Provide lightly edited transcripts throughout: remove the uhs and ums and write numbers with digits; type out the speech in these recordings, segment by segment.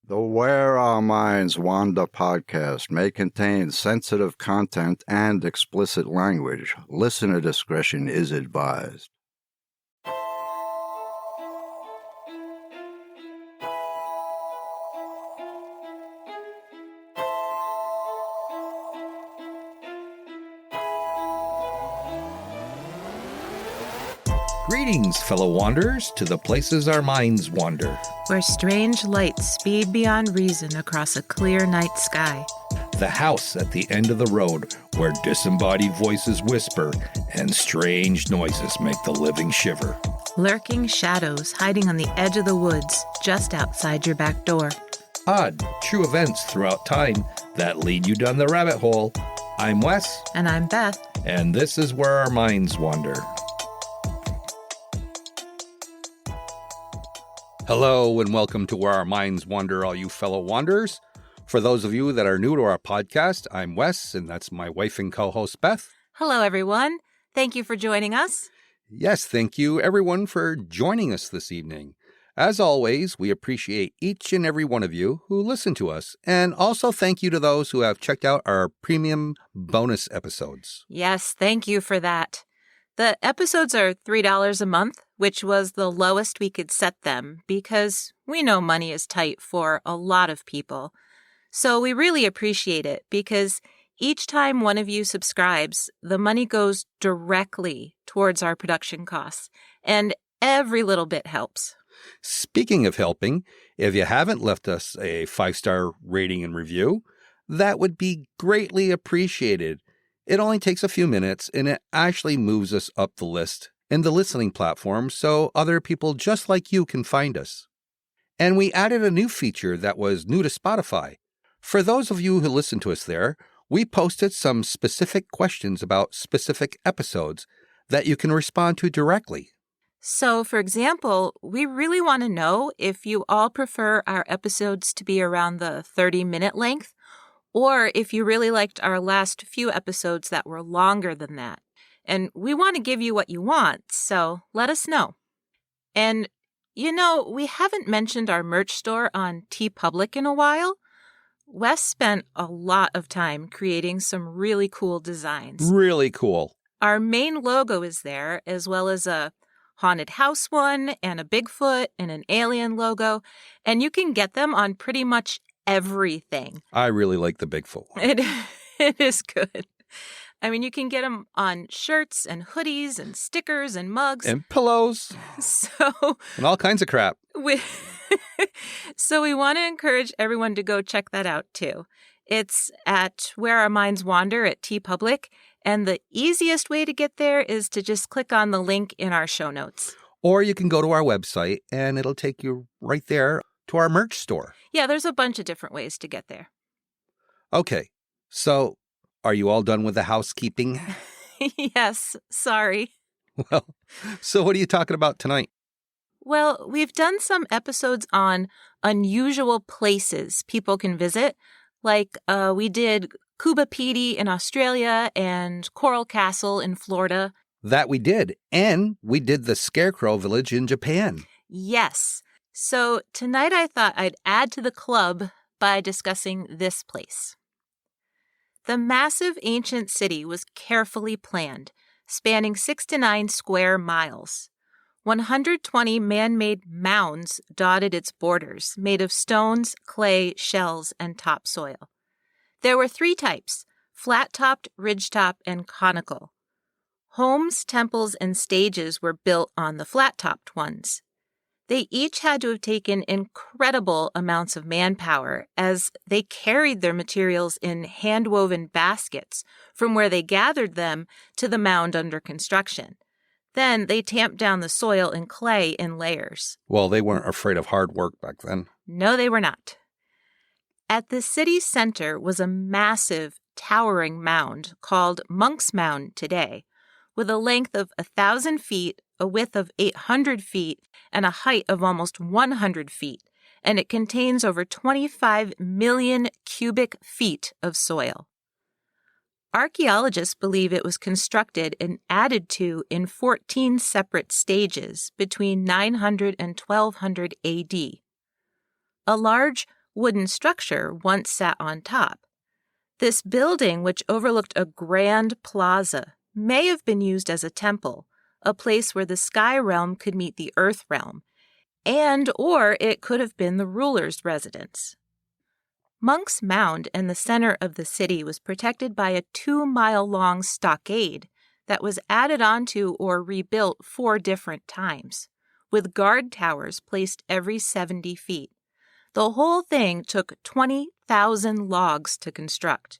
The Where Our Minds Wander podcast may contain sensitive content and explicit language. Listener discretion is advised. Greetings, fellow wanderers, to the places our minds wander. Where strange lights speed beyond reason across a clear night sky. The house at the end of the road, where disembodied voices whisper and strange noises make the living shiver. Lurking shadows hiding on the edge of the woods just outside your back door. Odd, true events throughout time that lead you down the rabbit hole. I'm Wes. And I'm Beth. And this is Where Our Minds Wander. Hello and welcome to Where Our Minds Wander, all you fellow wanderers. For those of you that are new to our podcast, I'm Wes, and that's my wife and co-host, Beth. Hello, everyone. Thank you for joining us. Yes, thank you, everyone, for joining us this evening. As always, we appreciate each and every one of you who listen to us, and also thank you to those who have checked out our premium bonus episodes. Yes, thank you for that. The episodes are $3 a month, which was the lowest we could set them because we know money is tight for a lot of people. So we really appreciate it because each time one of you subscribes, the money goes directly towards our production costs, and every little bit helps. Speaking of helping, if you haven't left us a 5-star rating and review, that would be greatly appreciated. It only takes a few minutes, and it actually moves us up the list in the listening platform so other people just like you can find us. And we added a new feature that was new to Spotify. For those of you who listen to us there, we posted some specific questions about specific episodes that you can respond to directly. So, for example, we really want to know if you all prefer our episodes to be around the 30-minute length, or if you really liked our last few episodes that were longer than that. And we want to give you what you want, so let us know. And, we haven't mentioned our merch store on TeePublic in a while. Wes spent a lot of time creating some really cool designs. Really cool. Our main logo is there, as well as a haunted house one, and a Bigfoot, and an alien logo. And you can get them on pretty much everything. I really like the Bigfoot one. It is good. I mean, you can get them on shirts and hoodies and stickers and mugs. And pillows. And all kinds of crap. So we want to encourage everyone to go check that out too. It's at Where Our Minds Wander at TeePublic. And the easiest way to get there is to just click on the link in our show notes. Or you can go to our website and it'll take you right there to our merch store. Yeah, there's a bunch of different ways to get there. Okay, so are you all done with the housekeeping? Yes, sorry. Well, so what are you talking about tonight? Well, we've done some episodes on unusual places people can visit. Like we did Cuba Pedy in Australia and Coral Castle in Florida. That we did. And we did the Scarecrow Village in Japan. Yes. So tonight I thought I'd add to the club by discussing this place. The massive ancient city was carefully planned, spanning 6 to 9 square miles. 120 man-made mounds dotted its borders, made of stones, clay, shells, and topsoil. There were 3 types: flat-topped, ridge-top, and conical. Homes, temples, and stages were built on the flat-topped ones. They each had to have taken incredible amounts of manpower as they carried their materials in hand-woven baskets from where they gathered them to the mound under construction. Then they tamped down the soil and clay in layers. Well, they weren't afraid of hard work back then. No, they were not. At the city's center was a massive, towering mound called Monk's Mound today, with a length of 1,000 feet, a width of 800 feet, and a height of almost 100 feet, and it contains over 25 million cubic feet of soil. Archaeologists believe it was constructed and added to in 14 separate stages between 900 and 1200 AD. A large wooden structure once sat on top. This building, which overlooked a grand plaza, may have been used as a temple, a place where the sky realm could meet the earth realm, or it could have been the ruler's residence. Monk's Mound in the center of the city was protected by a 2-mile-long stockade that was added onto or rebuilt 4 different times, with guard towers placed every 70 feet. The whole thing took 20,000 logs to construct.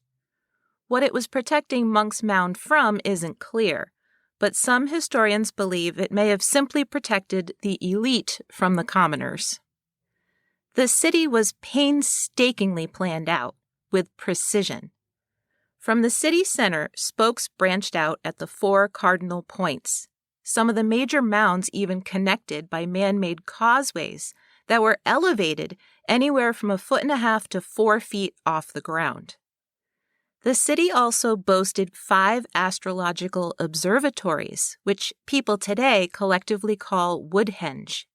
What it was protecting Monk's Mound from isn't clear, but some historians believe it may have simply protected the elite from the commoners. The city was painstakingly planned out, with precision. From the city center, spokes branched out at the 4 cardinal points. Some of the major mounds even connected by man-made causeways that were elevated anywhere from 1.5 to 4 feet off the ground. The city also boasted 5 astrological observatories, which people today collectively call woodhenge.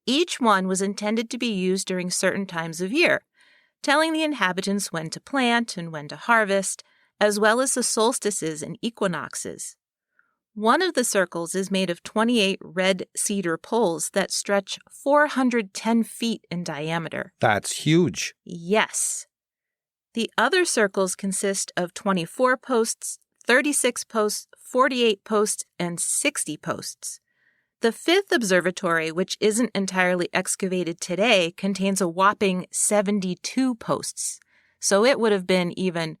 Each one was intended to be used during certain times of year, telling the inhabitants when to plant and when to harvest, as well as the solstices and equinoxes. One of the circles is made of 28 red cedar poles that stretch 410 feet in diameter. That's huge. Yes. The other circles consist of 24 posts, 36 posts, 48 posts, and 60 posts. The 5th observatory, which isn't entirely excavated today, contains a whopping 72 posts, so it would have been even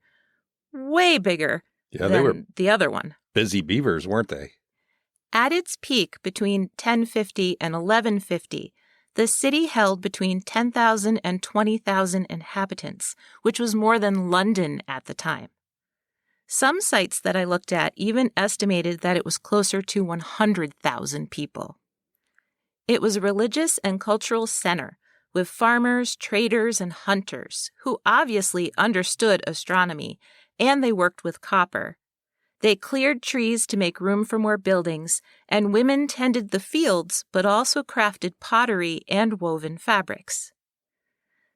way bigger than the other one. Busy beavers, weren't they? At its peak between 1050 and 1150, the city held between 10,000 and 20,000 inhabitants, which was more than London at the time. Some sites that I looked at even estimated that it was closer to 100,000 people. It was a religious and cultural center with farmers, traders, and hunters who obviously understood astronomy, and they worked with copper. They cleared trees to make room for more buildings, and women tended the fields but also crafted pottery and woven fabrics.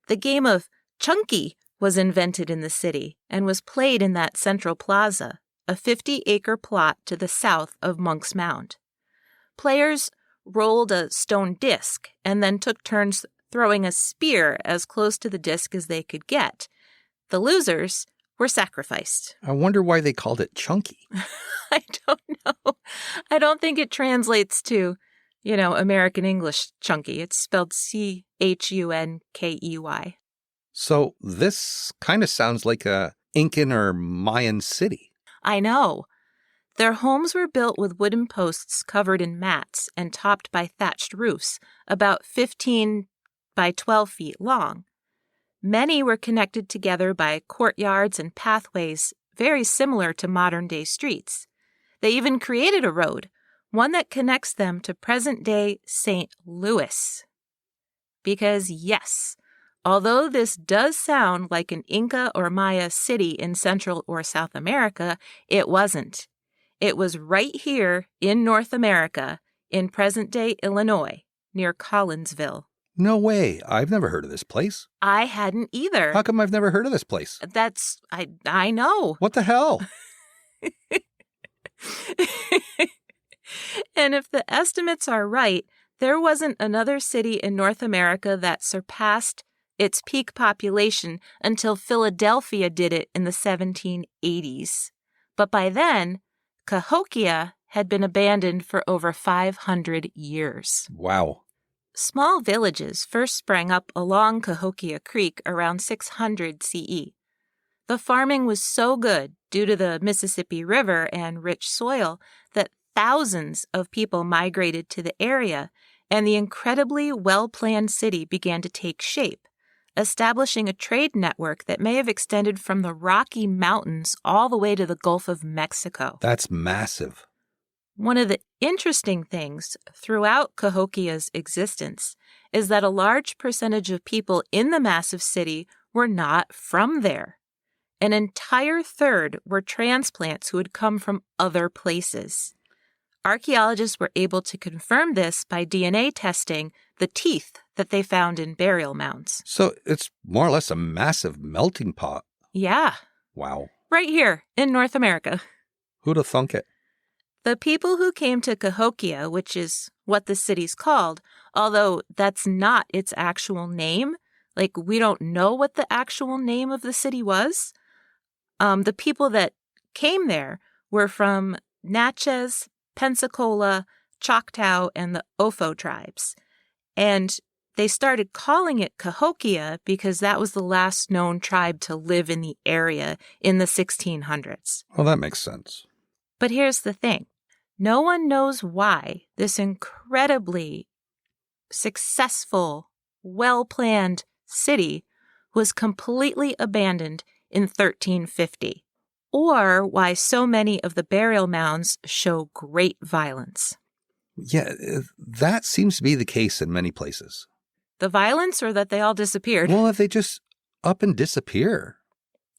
The game of chunky was invented in the city and was played in that central plaza, a 50-acre plot to the south of Monk's Mound. Players rolled a stone disc and then took turns throwing a spear as close to the disc as they could get. The losers were sacrificed. I wonder why they called it chunky. I don't know. I don't think it translates to, American English chunky. It's spelled Chunky. So this kind of sounds like a Incan or Mayan city. I know. Their homes were built with wooden posts covered in mats and topped by thatched roofs, about 15 by 12 feet long. Many were connected together by courtyards and pathways very similar to modern-day streets. They even created a road, one that connects them to present-day St. Louis. Because, yes, although this does sound like an Inca or Maya city in Central or South America, it wasn't. It was right here in North America, in present-day Illinois, near Collinsville. No way. I've never heard of this place. I hadn't either. How come I've never heard of this place? I know. What the hell? And if the estimates are right, there wasn't another city in North America that surpassed its peak population until Philadelphia did it in the 1780s. But by then, Cahokia had been abandoned for over 500 years. Wow. Small villages first sprang up along Cahokia Creek around 600 CE. The farming was so good due to the Mississippi River and rich soil that thousands of people migrated to the area, and the incredibly well-planned city began to take shape, establishing a trade network that may have extended from the Rocky Mountains all the way to the Gulf of Mexico. That's massive. One of the interesting things throughout Cahokia's existence is that a large percentage of people in the massive city were not from there. An entire third were transplants who had come from other places. Archaeologists were able to confirm this by DNA testing the teeth that they found in burial mounds. So it's more or less a massive melting pot. Yeah. Wow. Right here in North America. Who'd have thunk it? The people who came to Cahokia, which is what the city's called, although that's not its actual name, like we don't know what the actual name of the city was. The people that came there were from Natchez, Pensacola, Choctaw, and the Ofo tribes. And they started calling it Cahokia because that was the last known tribe to live in the area in the 1600s. Well, that makes sense. But here's the thing. No one knows why this incredibly successful, well-planned city was completely abandoned in 1350, or why so many of the burial mounds show great violence. Yeah, that seems to be the case in many places. The violence, or that they all disappeared? Well, if they just up and disappear.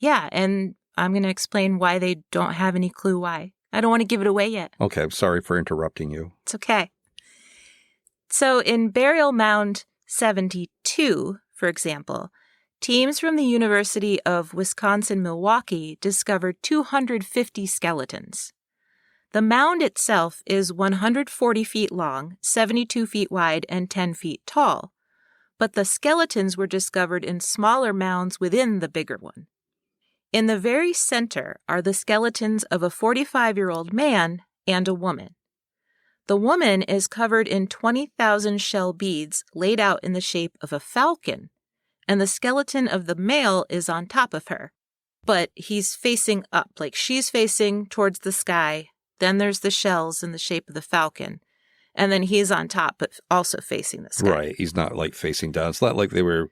Yeah, and I'm going to explain why they don't have any clue why. I don't want to give it away yet. Okay, I'm sorry for interrupting you. It's okay. So in Burial Mound 72, for example, teams from the University of Wisconsin-Milwaukee discovered 250 skeletons. The mound itself is 140 feet long, 72 feet wide, and 10 feet tall, but the skeletons were discovered in smaller mounds within the bigger one. In the very center are the skeletons of a 45-year-old man and a woman. The woman is covered in 20,000 shell beads laid out in the shape of a falcon, and the skeleton of the male is on top of her. But he's facing up, like she's facing towards the sky. Then there's the shells in the shape of the falcon. And then he's on top, but also facing the sky. Right. He's not like facing down. It's not like they were,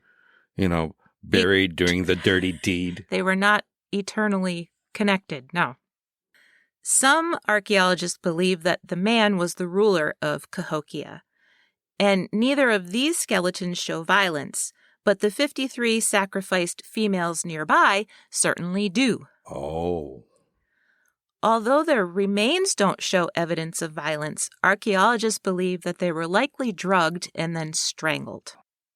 buried doing the dirty deed. They were not eternally connected, no. Some archaeologists believe that the man was the ruler of Cahokia. And neither of these skeletons show violence, but the 53 sacrificed females nearby certainly do. Oh. Although their remains don't show evidence of violence, archaeologists believe that they were likely drugged and then strangled.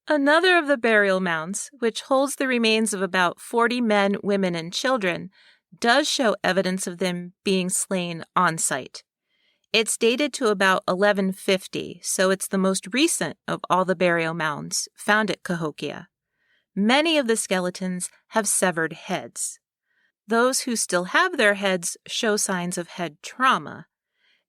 Another of the burial mounds, which holds the remains of about 40 men, women, and children, does show evidence of them being slain on site. It's dated to about 1150, so it's the most recent of all the burial mounds found at Cahokia. Many of the skeletons have severed heads. Those who still have their heads show signs of head trauma,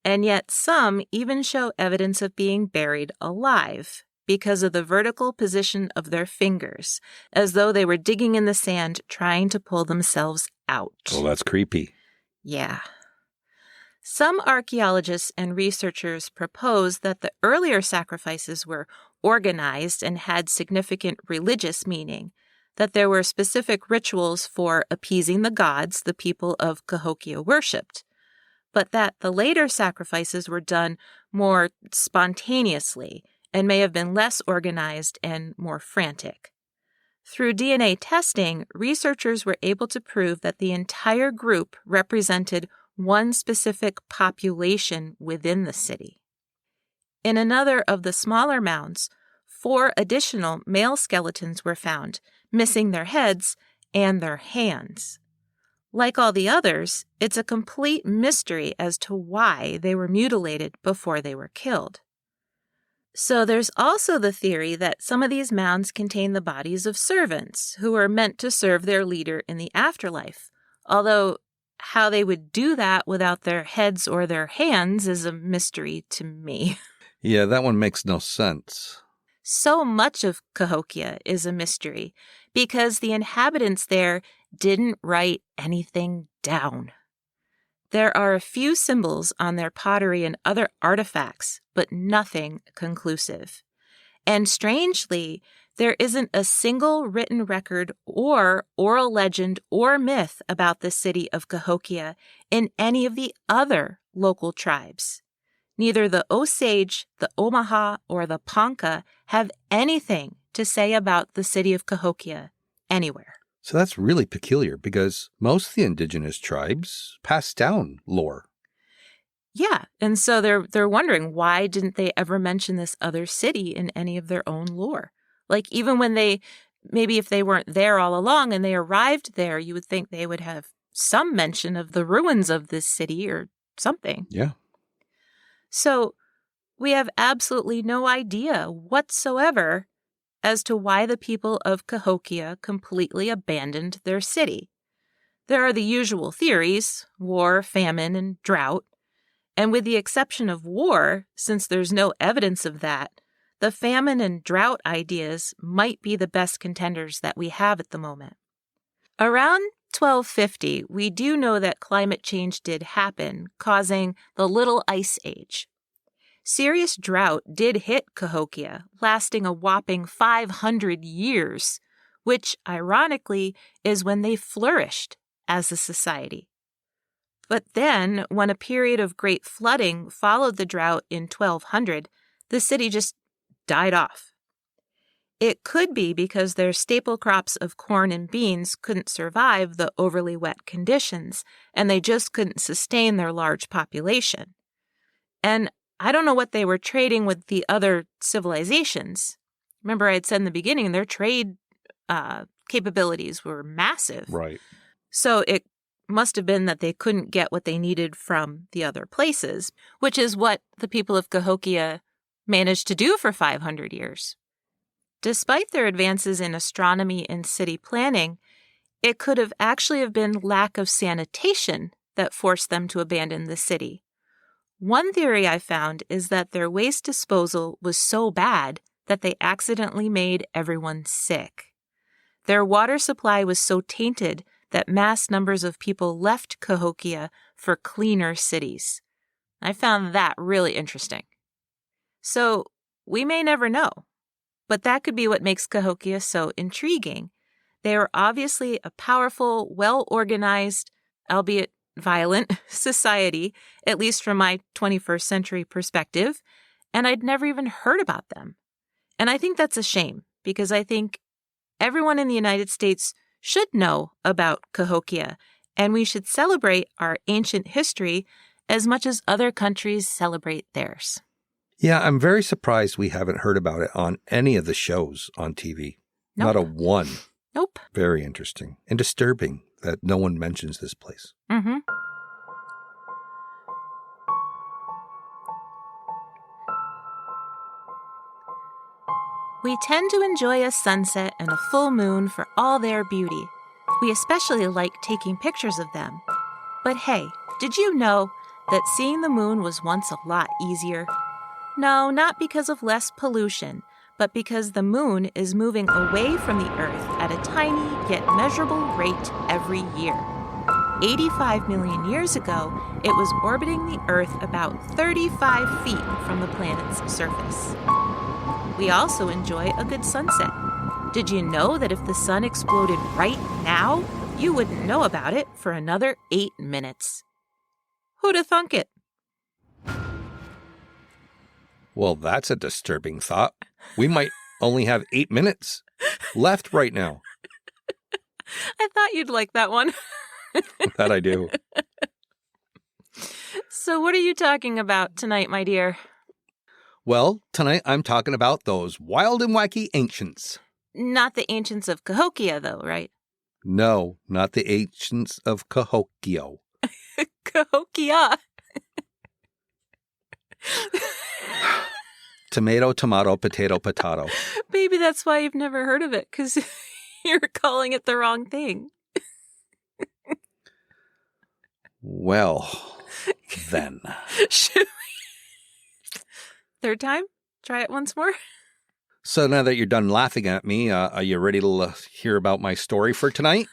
and yet some even show evidence of being buried alive because of the vertical position of their fingers, as though they were digging in the sand trying to pull themselves out. Well, that's creepy. Yeah. Some archaeologists and researchers propose that the earlier sacrifices were organized and had significant religious meaning, that there were specific rituals for appeasing the gods the people of Cahokia worshipped, but that the later sacrifices were done more spontaneously and may have been less organized and more frantic. Through DNA testing, researchers were able to prove that the entire group represented one specific population within the city. In another of the smaller mounds, 4 additional male skeletons were found, missing their heads and their hands. Like all the others, it's a complete mystery as to why they were mutilated before they were killed. So there's also the theory that some of these mounds contain the bodies of servants who were meant to serve their leader in the afterlife, although how they would do that without their heads or their hands is a mystery to me. Yeah, that one makes no sense. So much of Cahokia is a mystery because the inhabitants there didn't write anything down. There are a few symbols on their pottery and other artifacts, but nothing conclusive. And strangely, there isn't a single written record or oral legend or myth about the city of Cahokia in any of the other local tribes. Neither the Osage, the Omaha, or the Ponca have anything to say about the city of Cahokia anywhere. So that's really peculiar because most of the indigenous tribes pass down lore. Yeah, and so they're wondering, why didn't they ever mention this other city in any of their own lore? Like, even when maybe if they weren't there all along and they arrived there, you would think they would have some mention of the ruins of this city or something. Yeah. So we have absolutely no idea whatsoever as to why the people of Cahokia completely abandoned their city. There are the usual theories: war, famine, and drought. And with the exception of war, since there's no evidence of that, the famine and drought ideas might be the best contenders that we have at the moment. Around 1250, we do know that climate change did happen, causing the Little Ice Age. Serious drought did hit Cahokia, lasting a whopping 500 years, which, ironically, is when they flourished as a society. But then, when a period of great flooding followed the drought in 1200, the city just died off. It could be because their staple crops of corn and beans couldn't survive the overly wet conditions, and they just couldn't sustain their large population. And I don't know what they were trading with the other civilizations. Remember, I had said in the beginning, their trade capabilities were massive. Right. So it must have been that they couldn't get what they needed from the other places, which is what the people of Cahokia managed to do for 500 years. Despite their advances in astronomy and city planning, it could have actually have been lack of sanitation that forced them to abandon the city. One theory I found is that their waste disposal was so bad that they accidentally made everyone sick. Their water supply was so tainted that mass numbers of people left Cahokia for cleaner cities. I found that really interesting. So we may never know, but that could be what makes Cahokia so intriguing. They are obviously a powerful, well-organized, albeit violent, society, at least from my 21st century perspective, and I'd never even heard about them. And I think that's a shame, because I think everyone in the United States should know about Cahokia, and we should celebrate our ancient history as much as other countries celebrate theirs. Yeah, I'm very surprised we haven't heard about it on any of the shows on TV. Nope. Not a one. Nope. Very interesting and disturbing that no one mentions this place. Mm-hmm. We tend to enjoy a sunset and a full moon for all their beauty. We especially like taking pictures of them. But hey, did you know that seeing the moon was once a lot easier? No, not because of less pollution, but because the moon is moving away from the Earth at a tiny yet measurable rate every year. 85 million years ago, it was orbiting the Earth about 35 feet from the planet's surface. We also enjoy a good sunset. Did you know that if the sun exploded right now, you wouldn't know about it for another 8 minutes? Who'da thunk it? Well, that's a disturbing thought. We might only have 8 minutes left right now. I thought you'd like that one. That I do. So what are you talking about tonight, my dear? Well, tonight I'm talking about those wild and wacky ancients. Not the ancients of Cahokia, though, right? No, not the ancients of Cahokia. Cahokia. Tomato, tomato, potato, potato. Maybe that's why you've never heard of it, because you're calling it the wrong thing. Well, then. Should we... Third time? Try it once more? So now that you're done laughing at me, are you ready to hear about my story for tonight?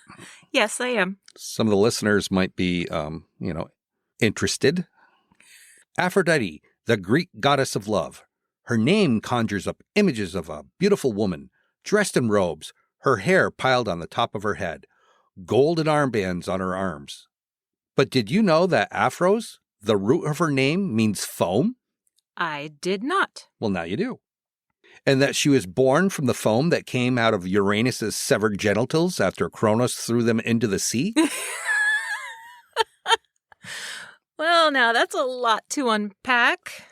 Yes, I am. Some of the listeners might be, interested. Aphrodite, the Greek goddess of love. Her name conjures up images of a beautiful woman, dressed in robes, her hair piled on the top of her head, golden armbands on her arms. But did you know that Aphros, the root of her name, means foam? I did not. Well, now you do. And that she was born from the foam that came out of Uranus's severed genitals after Cronus threw them into the sea? Well, now that's a lot to unpack.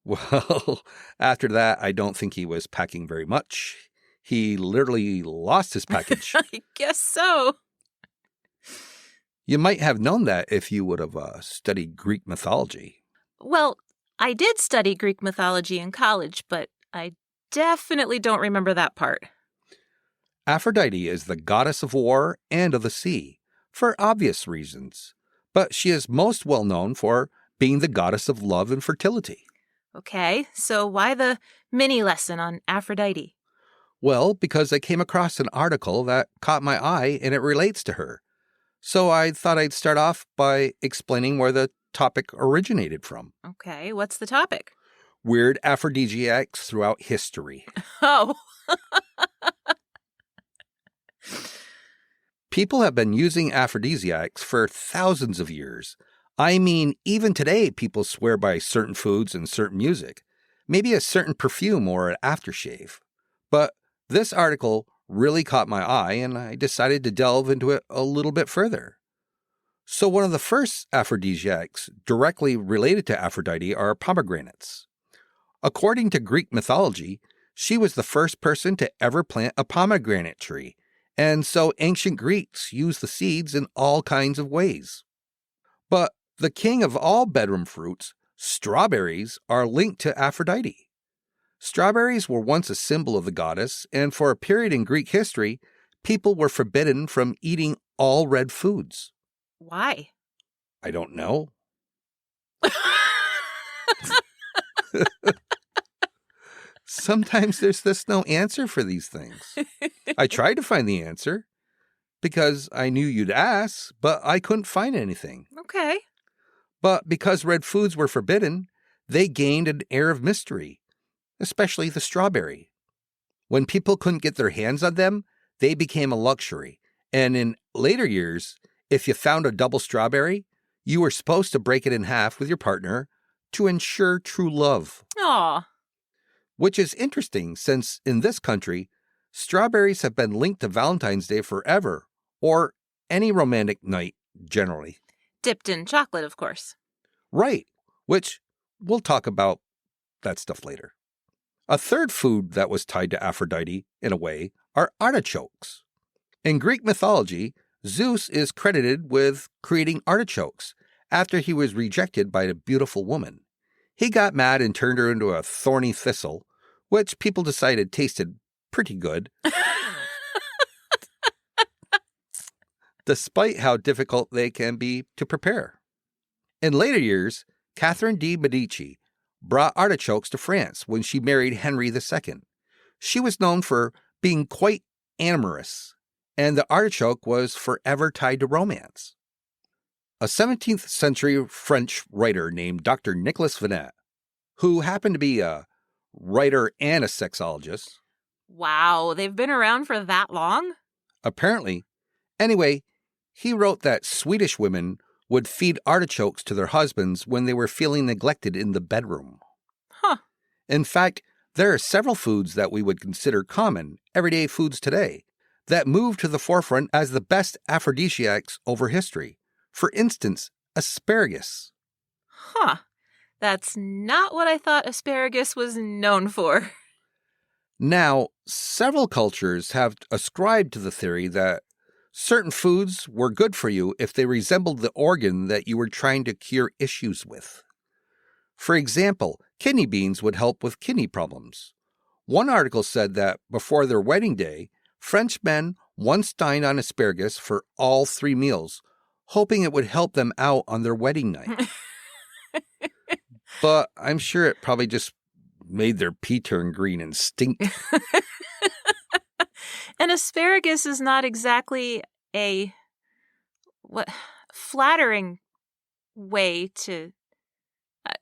Well, after that, I don't think he was packing very much. He literally lost his package. I guess so. You might have known that if you would have studied Greek mythology. Well, I did study Greek mythology in college, but I definitely don't remember that part. Aphrodite is the goddess of war and of the sea, for obvious reasons, but she is most well known for being the goddess of love and fertility. Okay, so why the mini lesson on Aphrodite? Well, because I came across an article that caught my eye and it relates to her. So I thought I'd start off by explaining where the topic originated from. Okay, what's the topic? Weird aphrodisiacs throughout history. Oh. People have been using aphrodisiacs for thousands of years. I mean, even today, people swear by certain foods and certain music, maybe a certain perfume or an aftershave. But this article really caught my eye, and I decided to delve into it a little bit further. So one of the first aphrodisiacs directly related to Aphrodite are pomegranates. According to Greek mythology, she was the first person to ever plant a pomegranate tree, and so ancient Greeks used the seeds in all kinds of ways. But the king of all bedroom fruits, strawberries, are linked to Aphrodite. Strawberries were once a symbol of the goddess, and for a period in Greek history, people were forbidden from eating all red foods. Why? I don't know. Sometimes there's just no answer for these things. I tried to find the answer because I knew you'd ask, but I couldn't find anything. Okay. But because red foods were forbidden, they gained an air of mystery, especially the strawberry. When people couldn't get their hands on them, they became a luxury. And in later years, if you found a double strawberry, you were supposed to break it in half with your partner to ensure true love. Aw. Which is interesting since in this country, strawberries have been linked to Valentine's Day forever, or any romantic night generally. Dipped in chocolate, of course. Right, which we'll talk about that stuff later. A third food that was tied to Aphrodite, in a way, are artichokes. In Greek mythology, Zeus is credited with creating artichokes after he was rejected by a beautiful woman. He got mad and turned her into a thorny thistle, which people decided tasted pretty good, despite how difficult they can be to prepare. In later years, Catherine de' Medici brought artichokes to France when she married Henry II. She was known for being quite amorous, and the artichoke was forever tied to romance. A 17th century French writer named Dr. Nicolas Venet, who happened to be a writer and a sexologist. Wow, they've been around for that long? Apparently. Anyway, he wrote that Swedish women would feed artichokes to their husbands when they were feeling neglected in the bedroom. Huh. In fact, there are several foods that we would consider common, everyday foods today, that moved to the forefront as the best aphrodisiacs over history. For instance, asparagus. Huh. That's not what I thought asparagus was known for. Now, several cultures have ascribed to the theory that certain foods were good for you if they resembled the organ that you were trying to cure issues with. For example, kidney beans would help with kidney problems. One article said that before their wedding day, French men once dined on asparagus for all 3 meals, hoping it would help them out on their wedding night. But I'm sure it probably just made their pee turn green and stink. And asparagus is not exactly a flattering way to...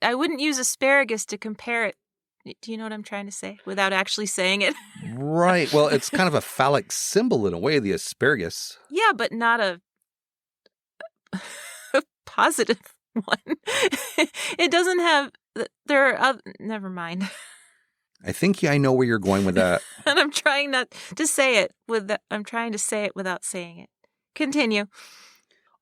I wouldn't use asparagus to compare it. Do you know what I'm trying to say without actually saying it? Right. Well, it's kind of a phallic symbol in a way, the asparagus. Yeah, but not a positive one. It doesn't have... There are other... Never mind. I think I know where you're going with that. And I'm trying not to say it I'm trying to say it without saying it. Continue.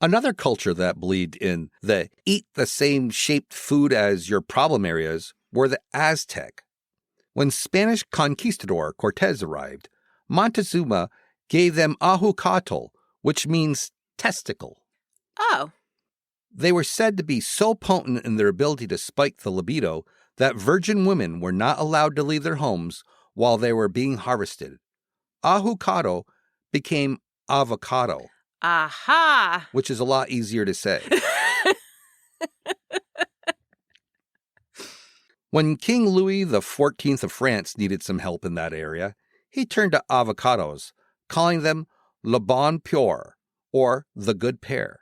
Another culture that believed in the eat the same shaped food as your problem areas were the Aztec. When Spanish conquistador Cortez arrived, Montezuma gave them ahucatl, which means testicle. Oh. They were said to be so potent in their ability to spike the libido that virgin women were not allowed to leave their homes while they were being harvested. Ahucatl became avocado. Aha! Which is a lot easier to say. When King Louis XIV of France needed some help in that area, he turned to avocados, calling them le bon peur, or the good pear.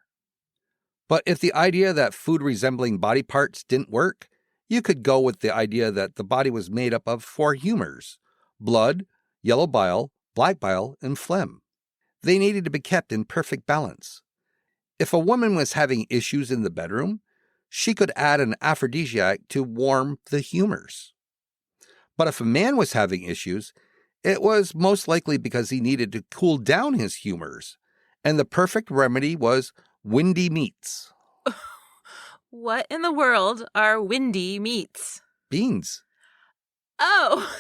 But if the idea that food resembling body parts didn't work, you could go with the idea that the body was made up of 4 humors: blood, yellow bile, black bile, and phlegm. They needed to be kept in perfect balance. If a woman was having issues in the bedroom, she could add an aphrodisiac to warm the humors. But if a man was having issues, it was most likely because he needed to cool down his humors, and the perfect remedy was windy meats. What in the world are windy meats? Beans. Oh!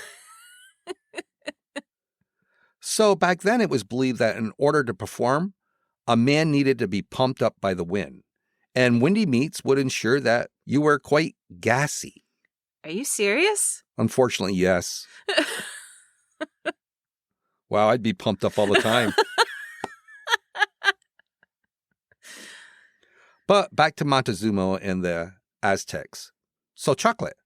So back then it was believed that in order to perform, a man needed to be pumped up by the wind, and windy meats would ensure that you were quite gassy. Are you serious? Unfortunately, yes. Wow, I'd be pumped up all the time. But back to Montezuma and the Aztecs. So chocolate.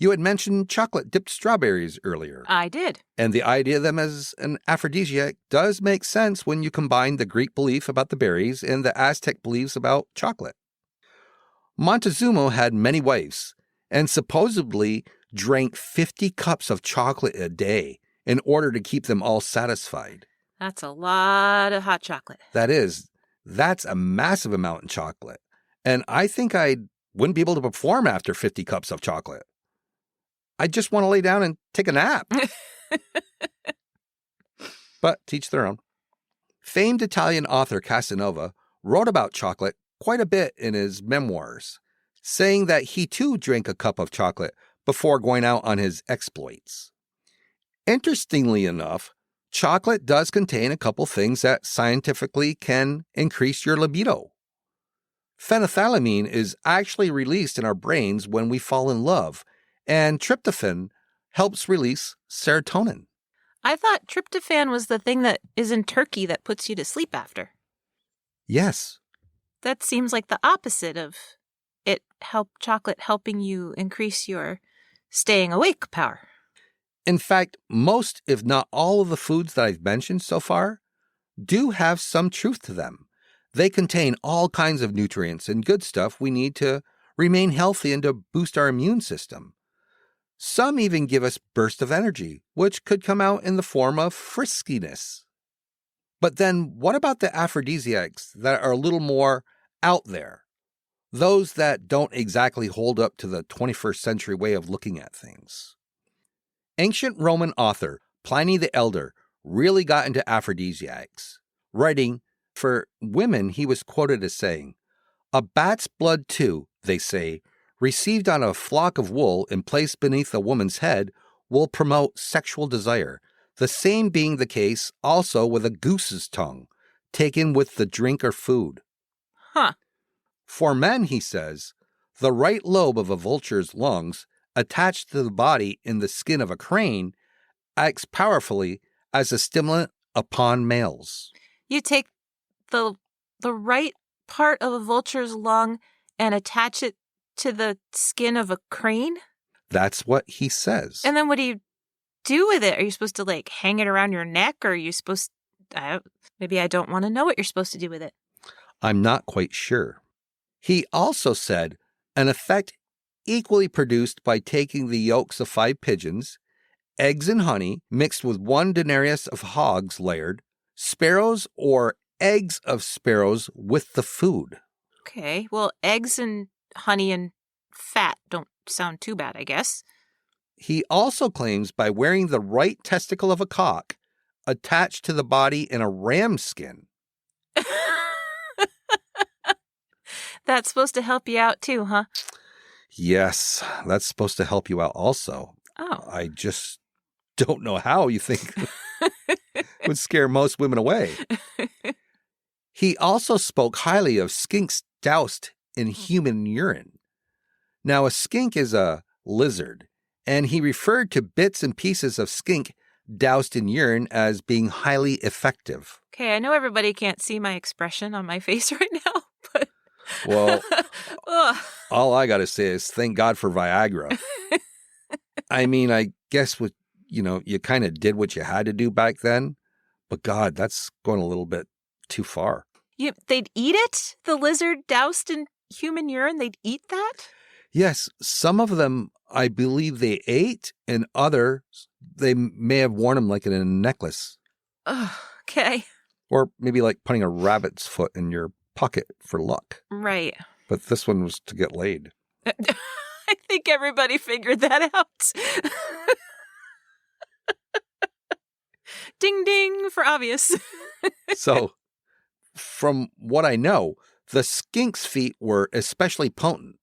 You had mentioned chocolate-dipped strawberries earlier. I did. And the idea of them as an aphrodisiac does make sense when you combine the Greek belief about the berries and the Aztec beliefs about chocolate. Montezuma had many wives and supposedly drank 50 cups of chocolate a day in order to keep them all satisfied. That's a lot of hot chocolate. That's a massive amount of chocolate. And I think I wouldn't be able to perform after 50 cups of chocolate. I just want to lay down and take a nap. But teach their own. Famed Italian author Casanova wrote about chocolate quite a bit in his memoirs, saying that he too drank a cup of chocolate before going out on his exploits. Interestingly enough, chocolate does contain a couple things that scientifically can increase your libido. Phenethylamine is actually released in our brains when we fall in love, and tryptophan helps release serotonin. I thought tryptophan was the thing that is in turkey that puts you to sleep after. Yes. That seems like the opposite of chocolate helping you increase your staying awake power. In fact, most, if not all, of the foods that I've mentioned so far do have some truth to them. They contain all kinds of nutrients and good stuff we need to remain healthy and to boost our immune system. Some even give us bursts of energy, which could come out in the form of friskiness. But then what about the aphrodisiacs that are a little more out there? Those that don't exactly hold up to the 21st century way of looking at things. Ancient Roman author Pliny the Elder really got into aphrodisiacs. Writing, for women, he was quoted as saying, "A bat's blood too, they say, received on a flock of wool and placed beneath a woman's head will promote sexual desire, the same being the case also with a goose's tongue, taken with the drink or food." Huh. For men, he says, the right lobe of a vulture's lungs, attached to the body in the skin of a crane, acts powerfully as a stimulant upon males. You take the right part of a vulture's lung and attach it to the skin of a crane? That's what he says. And then what do you do with it? Are you supposed to hang it around your neck, or are you supposed maybe I don't want to know what you're supposed to do with it. I'm not quite sure. He also said an effect equally produced by taking the yolks of 5 pigeons, eggs and honey mixed with 1 denarius of hogs layered, sparrows or eggs of sparrows with the food. Okay, well, eggs and honey and fat don't sound too bad, I guess. He also claims by wearing the right testicle of a cock attached to the body in a ram skin. That's supposed to help you out too, huh? Yes, that's supposed to help you out also. Oh. I just don't know how you think would scare most women away. He also spoke highly of skinks doused in human urine. Now, a skink is a lizard, and he referred to bits and pieces of skink doused in urine as being highly effective. Okay, I know everybody can't see my expression on my face right now, but... Well, all I got to say is thank God for Viagra. I mean, I guess you kind of did what you had to do back then, but God, that's going a little bit too far. They'd eat it? The lizard doused in human urine? They'd eat that? Yes, some of them I believe they ate, and others they may have worn them like in a necklace. Okay. Or maybe like putting a rabbit's foot in your pocket for luck. Right. But this one was to get laid. I think everybody figured that out. Ding ding for obvious. So, from what I know, the skink's feet were especially potent.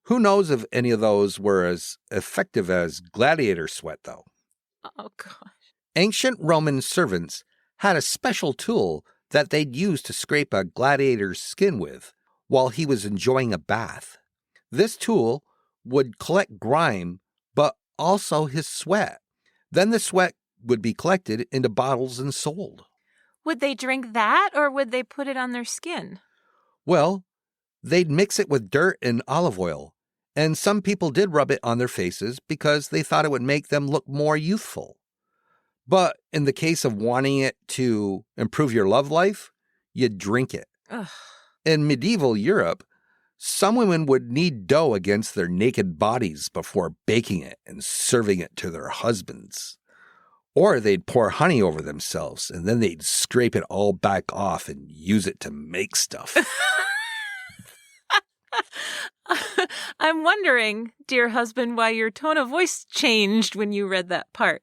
Who knows if any of those were as effective as gladiator sweat, though? Oh, gosh. Ancient Roman servants had a special tool that they'd use to scrape a gladiator's skin with while he was enjoying a bath. This tool would collect grime, but also his sweat. Then the sweat would be collected into bottles and sold. Would they drink that, or would they put it on their skin? Well, they'd mix it with dirt and olive oil, and some people did rub it on their faces because they thought it would make them look more youthful. But in the case of wanting it to improve your love life, you'd drink it. Ugh. In medieval Europe, some women would knead dough against their naked bodies before baking it and serving it to their husbands. Or they'd pour honey over themselves, and then they'd scrape it all back off and use it to make stuff. I'm wondering, dear husband, why your tone of voice changed when you read that part.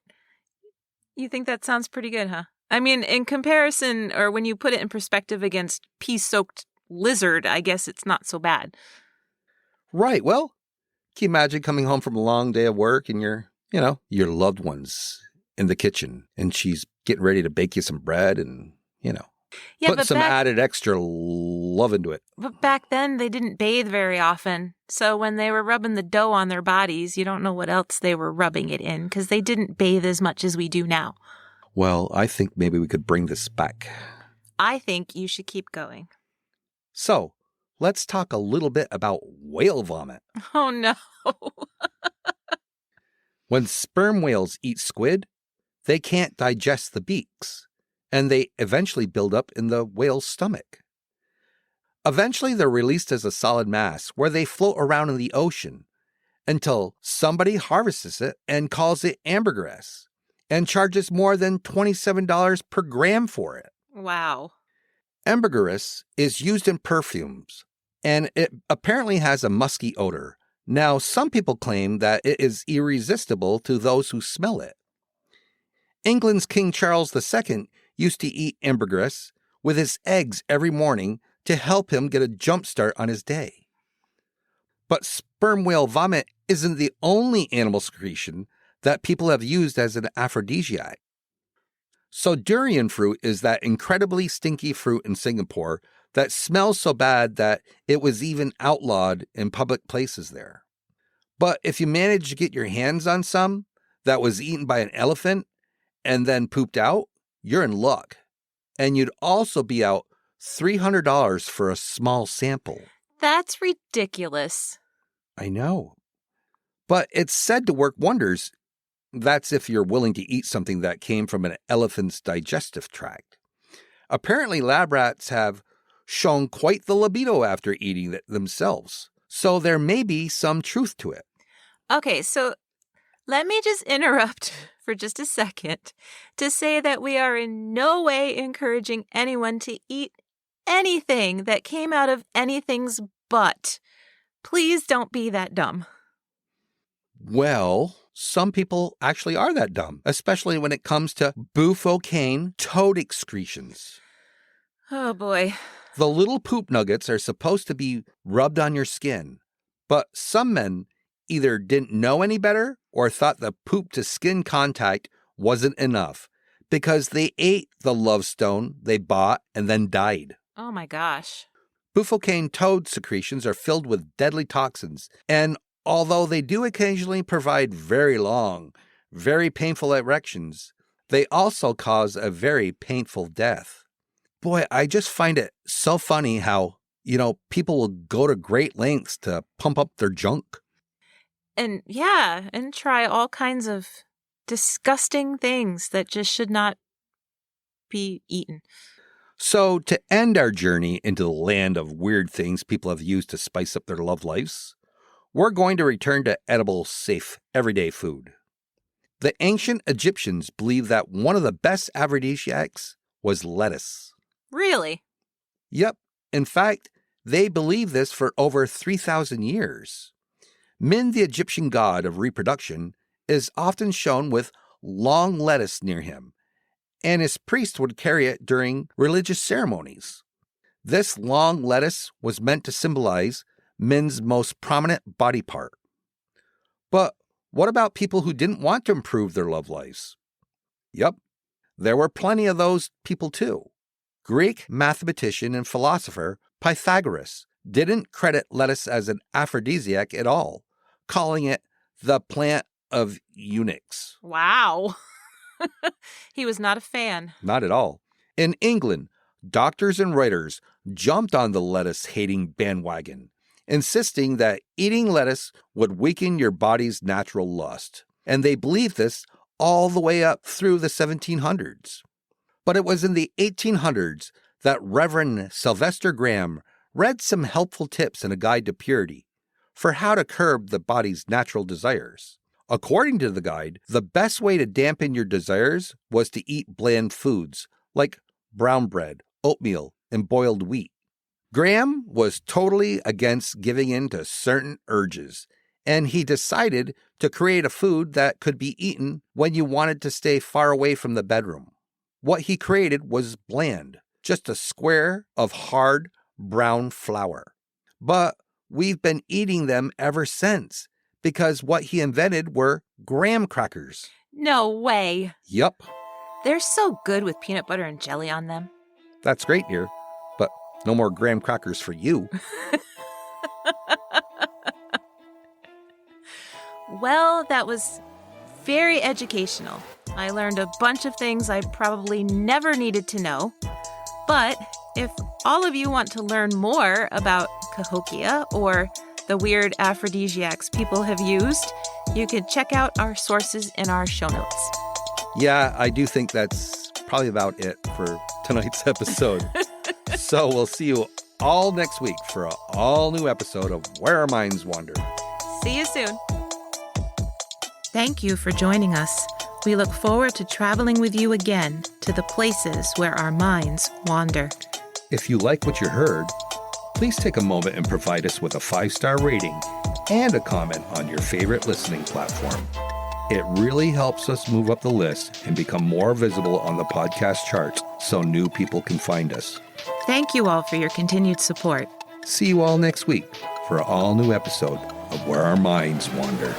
You think that sounds pretty good, huh? I mean, in comparison, or when you put it in perspective against pea-soaked lizard, I guess it's not so bad. Right. Well, can you imagine coming home from a long day of work and your loved one's in the kitchen and she's getting ready to bake you some bread and, put some added extra love into it. But back then, they didn't bathe very often. So when they were rubbing the dough on their bodies, you don't know what else they were rubbing it in because they didn't bathe as much as we do now. Well, I think maybe we could bring this back. I think you should keep going. So, let's talk a little bit about whale vomit. Oh, no. When sperm whales eat squid, they can't digest the beaks, and they eventually build up in the whale's stomach. Eventually, they're released as a solid mass where they float around in the ocean until somebody harvests it and calls it ambergris and charges more than $27 per gram for it. Wow. Ambergris is used in perfumes, and it apparently has a musky odor. Now, some people claim that it is irresistible to those who smell it. England's King Charles II used to eat ambergris with his eggs every morning to help him get a jump start on his day. But sperm whale vomit isn't the only animal secretion that people have used as an aphrodisiac. So durian fruit is that incredibly stinky fruit in Singapore that smells so bad that it was even outlawed in public places there. But if you manage to get your hands on some that was eaten by an elephant and then pooped out, you're in luck. And you'd also be out $300 for a small sample. That's ridiculous. I know. But it's said to work wonders. That's if you're willing to eat something that came from an elephant's digestive tract. Apparently, lab rats have shown quite the libido after eating it themselves. So there may be some truth to it. Okay, so let me just interrupt for just a second to say that we are in no way encouraging anyone to eat anything that came out of anything's butt. Please don't be that dumb. Well, some people actually are that dumb, especially when it comes to buffocaine toad excretions. Oh, boy. The little poop nuggets are supposed to be rubbed on your skin, but some men either didn't know any better or thought the poop to skin contact wasn't enough because they ate the love stone they bought and then died. Oh, my gosh. Buffocaine toad secretions are filled with deadly toxins, and although they do occasionally provide very long, very painful erections, they also cause a very painful death. Boy, I just find it so funny how, people will go to great lengths to pump up their junk. And try all kinds of disgusting things that just should not be eaten. So, to end our journey into the land of weird things people have used to spice up their love lives, we're going to return to edible, safe, everyday food. The ancient Egyptians believed that one of the best aphrodisiacs was lettuce. Really? Yep. In fact, they believed this for over 3,000 years. Min, the Egyptian god of reproduction, is often shown with long lettuce near him, and his priest would carry it during religious ceremonies. This long lettuce was meant to symbolize Min's most prominent body part. But what about people who didn't want to improve their love lives? Yep, there were plenty of those people too. Greek mathematician and philosopher Pythagoras didn't credit lettuce as an aphrodisiac at all, calling it the plant of eunuchs. Wow. He was not a fan. Not at all. In England, doctors and writers jumped on the lettuce-hating bandwagon, insisting that eating lettuce would weaken your body's natural lust. And they believed this all the way up through the 1700s. But it was in the 1800s that Reverend Sylvester Graham read some helpful tips in a guide to purity for how to curb the body's natural desires. According to the guide, the best way to dampen your desires was to eat bland foods like brown bread, oatmeal, and boiled wheat. Graham was totally against giving in to certain urges, and he decided to create a food that could be eaten when you wanted to stay far away from the bedroom. What he created was bland, just a square of hard brown flour. But we've been eating them ever since, because what he invented were graham crackers. No way. Yup. They're so good with peanut butter and jelly on them. That's great, dear, but no more graham crackers for you. Well, that was very educational. I learned a bunch of things I probably never needed to know. But if all of you want to learn more about Cahokia or the weird aphrodisiacs people have used, you can check out our sources in our show notes. Yeah, I do think that's probably about it for tonight's episode. So we'll see you all next week for an all-new episode of Where Our Minds Wander. See you soon. Thank you for joining us. We look forward to traveling with you again to the places where our minds wander. If you like what you heard, please take a moment and provide us with a 5-star rating and a comment on your favorite listening platform. It really helps us move up the list and become more visible on the podcast charts so new people can find us. Thank you all for your continued support. See you all next week for an all-new episode of Where Our Minds Wander.